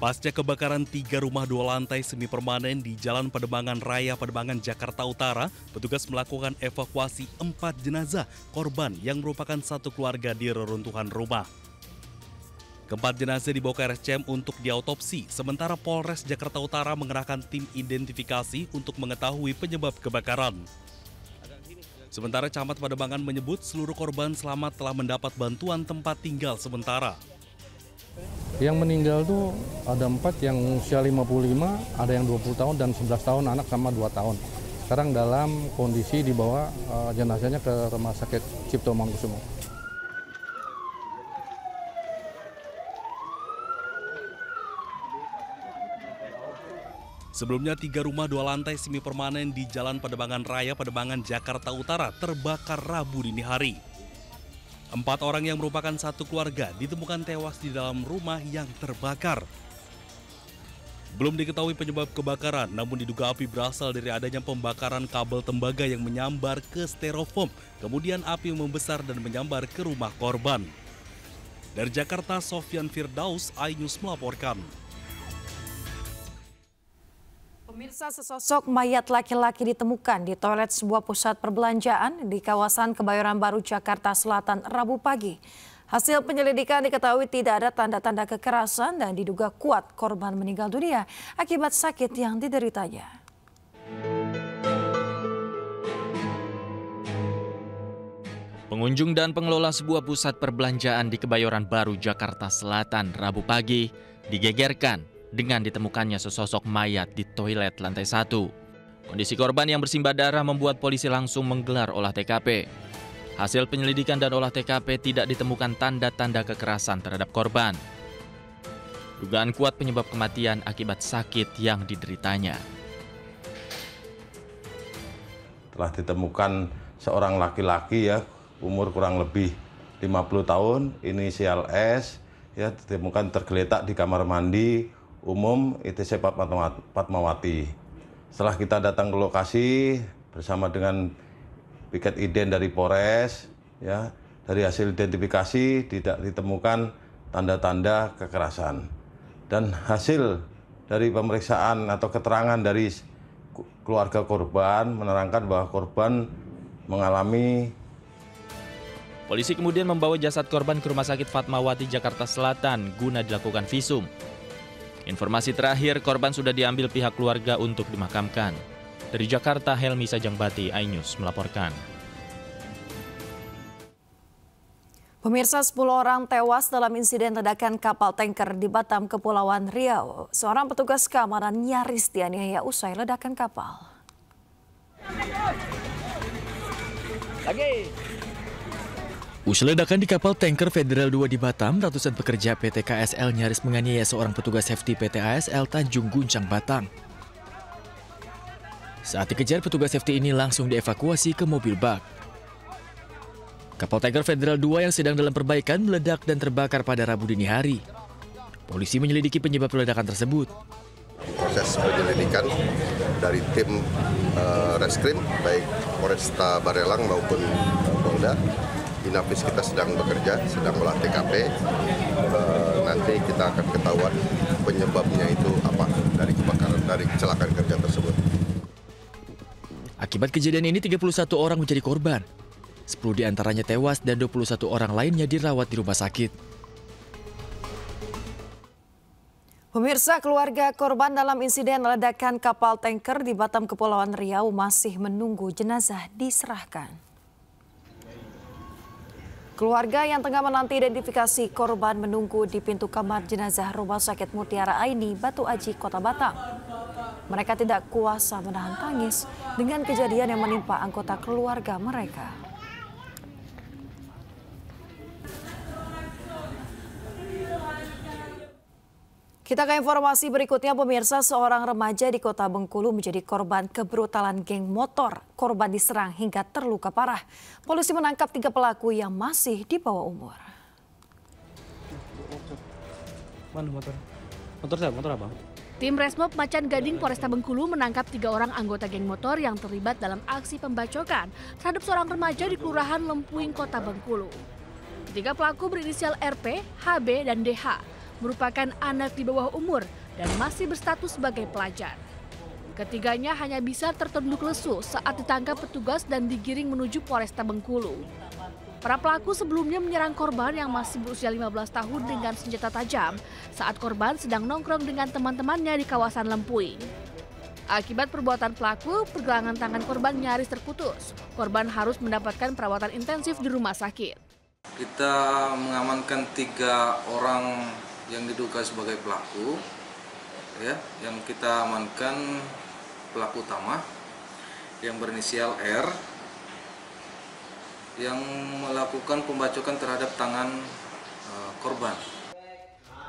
Pasca kebakaran 3 rumah 2 lantai semi permanen di Jalan Pademangan Raya Pademangan, Jakarta Utara, petugas melakukan evakuasi 4 jenazah korban yang merupakan satu keluarga di reruntuhan rumah. Keempat jenazah dibawa ke RSCM untuk diautopsi, sementara Polres Jakarta Utara mengerahkan tim identifikasi untuk mengetahui penyebab kebakaran. Sementara Camat Pademangan menyebut seluruh korban selamat telah mendapat bantuan tempat tinggal sementara. Yang meninggal tuh ada 4 yang usia 55, ada yang 20 tahun dan 11 tahun anak sama 2 tahun. Sekarang dalam kondisi dibawa jenazahnya ke Rumah Sakit Cipto Mangunkusumo. Sebelumnya 3 rumah 2 lantai semi permanen di Jalan Pademangan Raya Pademangan, Jakarta Utara terbakar Rabu dini hari. 4 orang yang merupakan satu keluarga ditemukan tewas di dalam rumah yang terbakar. Belum diketahui penyebab kebakaran, namun diduga api berasal dari adanya pembakaran kabel tembaga yang menyambar ke styrofoam. Kemudian api membesar dan menyambar ke rumah korban. Dari Jakarta, Sofyan Firdaus, iNews melaporkan. Pemirsa, sesosok mayat laki-laki ditemukan di toilet sebuah pusat perbelanjaan di kawasan Kebayoran Baru, Jakarta Selatan, Rabu pagi. Hasil penyelidikan diketahui tidak ada tanda-tanda kekerasan dan diduga kuat korban meninggal dunia akibat sakit yang dideritanya. Pengunjung dan pengelola sebuah pusat perbelanjaan di Kebayoran Baru, Jakarta Selatan, Rabu pagi digegerkan dengan ditemukannya sesosok mayat di toilet lantai 1. Kondisi korban yang bersimbah darah membuat polisi langsung menggelar olah TKP. Hasil penyelidikan dan olah TKP tidak ditemukan tanda-tanda kekerasan terhadap korban. Dugaan kuat penyebab kematian akibat sakit yang dideritanya. Telah ditemukan seorang laki-laki ya, umur kurang lebih 50 tahun, inisial S, ya, ditemukan tergeletak di kamar mandi umum ITC Fatmawati. Setelah kita datang ke lokasi bersama dengan piket ident dari Polres, ya, dari hasil identifikasi tidak ditemukan tanda-tanda kekerasan. Dan hasil dari pemeriksaan atau keterangan dari keluarga korban menerangkan bahwa korban mengalami. Polisi kemudian membawa jasad korban ke Rumah Sakit Fatmawati, Jakarta Selatan guna dilakukan visum. Informasi terakhir, korban sudah diambil pihak keluarga untuk dimakamkan. Dari Jakarta, Helmi Sajangbati, iNews melaporkan. Pemirsa, 10 orang tewas dalam insiden ledakan kapal tanker di Batam, Kepulauan Riau. Seorang petugas keamanan nyaris dianiaya usai ledakan kapal. Usai ledakan di kapal tanker Federal 2 di Batam, ratusan pekerja PT KSL nyaris menganiaya seorang petugas safety PT ASL Tanjung Guncang, Batam. Saat dikejar, petugas safety ini langsung dievakuasi ke mobil bak. Kapal tanker Federal 2 yang sedang dalam perbaikan meledak dan terbakar pada Rabu dini hari. Polisi menyelidiki penyebab ledakan tersebut. Proses penyelidikan dari tim reskrim, baik Polresta Barelang maupun Polda. Inafis kita sedang bekerja, sedang olah TKP. Nanti kita akan ketahuan penyebabnya itu apa dari kebakaran, dari kecelakaan kerja tersebut. Akibat kejadian ini 31 orang menjadi korban. 10 diantaranya tewas dan 21 orang lainnya dirawat di rumah sakit. Pemirsa, keluarga korban dalam insiden ledakan kapal tanker di Batam, Kepulauan Riau masih menunggu jenazah diserahkan. Keluarga yang tengah menanti identifikasi korban menunggu di pintu kamar jenazah Rumah Sakit Mutiara Aini, Batu Aji, Kota Batam. Mereka tidak kuasa menahan tangis dengan kejadian yang menimpa anggota keluarga mereka. Kita ke informasi berikutnya, pemirsa. Seorang remaja di Kota Bengkulu menjadi korban kebrutalan geng motor. Korban diserang hingga terluka parah. Polisi menangkap 3 pelaku yang masih di bawah umur. Mana motor? Motor siapa? Motor apa? Tim Resmob Macan Gading Polresta Bengkulu menangkap 3 orang anggota geng motor yang terlibat dalam aksi pembacokan terhadap seorang remaja di Kelurahan Lempuing, Kota Bengkulu. 3 pelaku berinisial RP, HB, dan DH merupakan anak di bawah umur dan masih berstatus sebagai pelajar. Ketiganya hanya bisa tertunduk lesu saat ditangkap petugas dan digiring menuju Polresta Bengkulu. Para pelaku sebelumnya menyerang korban yang masih berusia 15 tahun dengan senjata tajam saat korban sedang nongkrong dengan teman-temannya di kawasan Lempuing. Akibat perbuatan pelaku, pergelangan tangan korban nyaris terputus. Korban harus mendapatkan perawatan intensif di rumah sakit. Kita mengamankan 3 orang yang diduga sebagai pelaku. Ya, yang kita amankan pelaku utama yang berinisial R yang melakukan pembacokan terhadap tangan korban.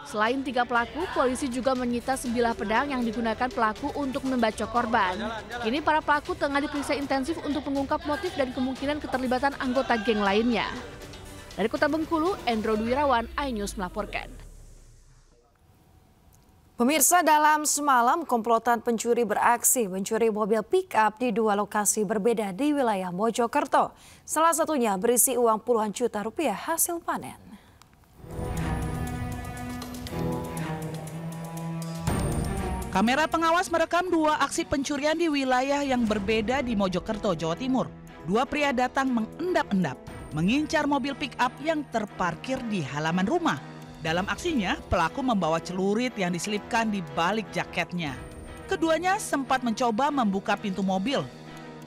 Selain 3 pelaku, polisi juga menyita sebilah pedang yang digunakan pelaku untuk membacok korban. Kini para pelaku tengah diperiksa intensif untuk mengungkap motif dan kemungkinan keterlibatan anggota geng lainnya. Dari Kota Bengkulu, Endro Duwirawan, iNews melaporkan. Pemirsa, dalam semalam komplotan pencuri beraksi mencuri mobil pick-up di 2 lokasi berbeda di wilayah Mojokerto. Salah satunya berisi uang puluhan juta rupiah hasil panen. Kamera pengawas merekam 2 aksi pencurian di wilayah yang berbeda di Mojokerto, Jawa Timur. 2 pria datang mengendap-endap, mengincar mobil pick-up yang terparkir di halaman rumah. Dalam aksinya, pelaku membawa celurit yang diselipkan di balik jaketnya. Keduanya sempat mencoba membuka pintu mobil.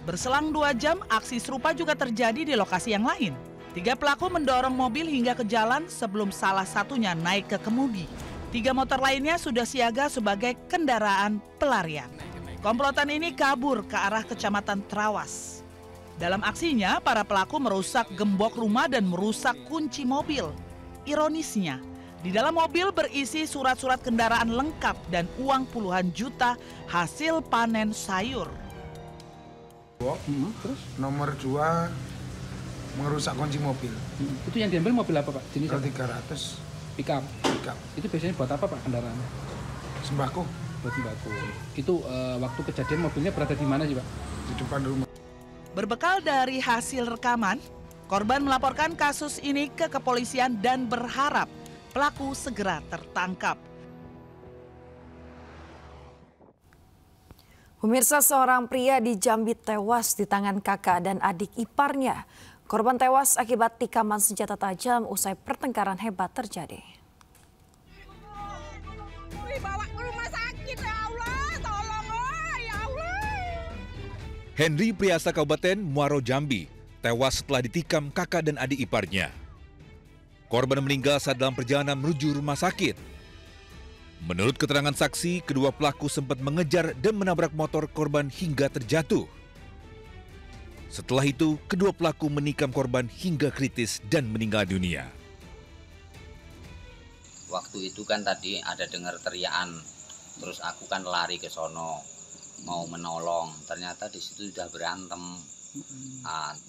Berselang 2 jam, aksi serupa juga terjadi di lokasi yang lain. 3 pelaku mendorong mobil hingga ke jalan sebelum salah satunya naik ke kemudi. 3 motor lainnya sudah siaga sebagai kendaraan pelarian. Komplotan ini kabur ke arah Kecamatan Trawas. Dalam aksinya, para pelaku merusak gembok rumah dan merusak kunci mobil. Ironisnya, di dalam mobil berisi surat-surat kendaraan lengkap dan uang puluhan juta hasil panen sayur. Terus? Nomor 2 merusak kunci mobil. Itu yang diambil mobil apa, Pak? Jenis 300 pick-up. Itu biasanya buat apa, Pak, kendaraannya? Sembako. Buat sembako. Itu waktu kejadian mobilnya berada di mana sih, Pak? Di depan rumah. Berbekal dari hasil rekaman, korban melaporkan kasus ini ke kepolisian dan berharap pelaku segera tertangkap. Pemirsa, seorang pria di Jambi tewas di tangan kakak dan adik iparnya. Korban tewas akibat tikaman senjata tajam usai pertengkaran hebat terjadi. Dibawa ke rumah sakit, ya Allah, tolong, ya Allah. Henry Priasa Kabupaten Muaro Jambi tewas setelah ditikam kakak dan adik iparnya. Korban meninggal saat dalam perjalanan menuju rumah sakit. Menurut keterangan saksi, kedua pelaku sempat mengejar dan menabrak motor korban hingga terjatuh. Setelah itu, kedua pelaku menikam korban hingga kritis dan meninggal dunia. Waktu itu kan tadi ada dengar teriakan, terus aku kan lari ke sono mau menolong. Ternyata di situ sudah berantem.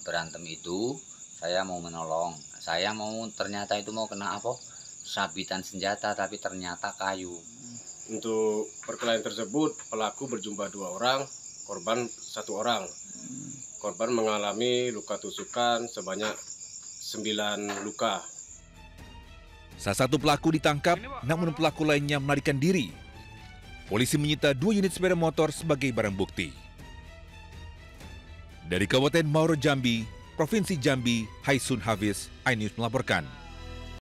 Berantem itu saya mau menolong. Saya ternyata itu mau kena apa? Sabitan senjata, tapi ternyata kayu. Untuk perkelahian tersebut, pelaku berjumlah 2 orang, korban 1 orang. Korban mengalami luka tusukan sebanyak 9 luka. Salah satu pelaku ditangkap, namun pelaku lainnya melarikan diri. Polisi menyita 2 unit sepeda motor sebagai barang bukti. Dari Kabupaten Muaro Jambi, Provinsi Jambi, Haisun Hafiz, iNews melaporkan.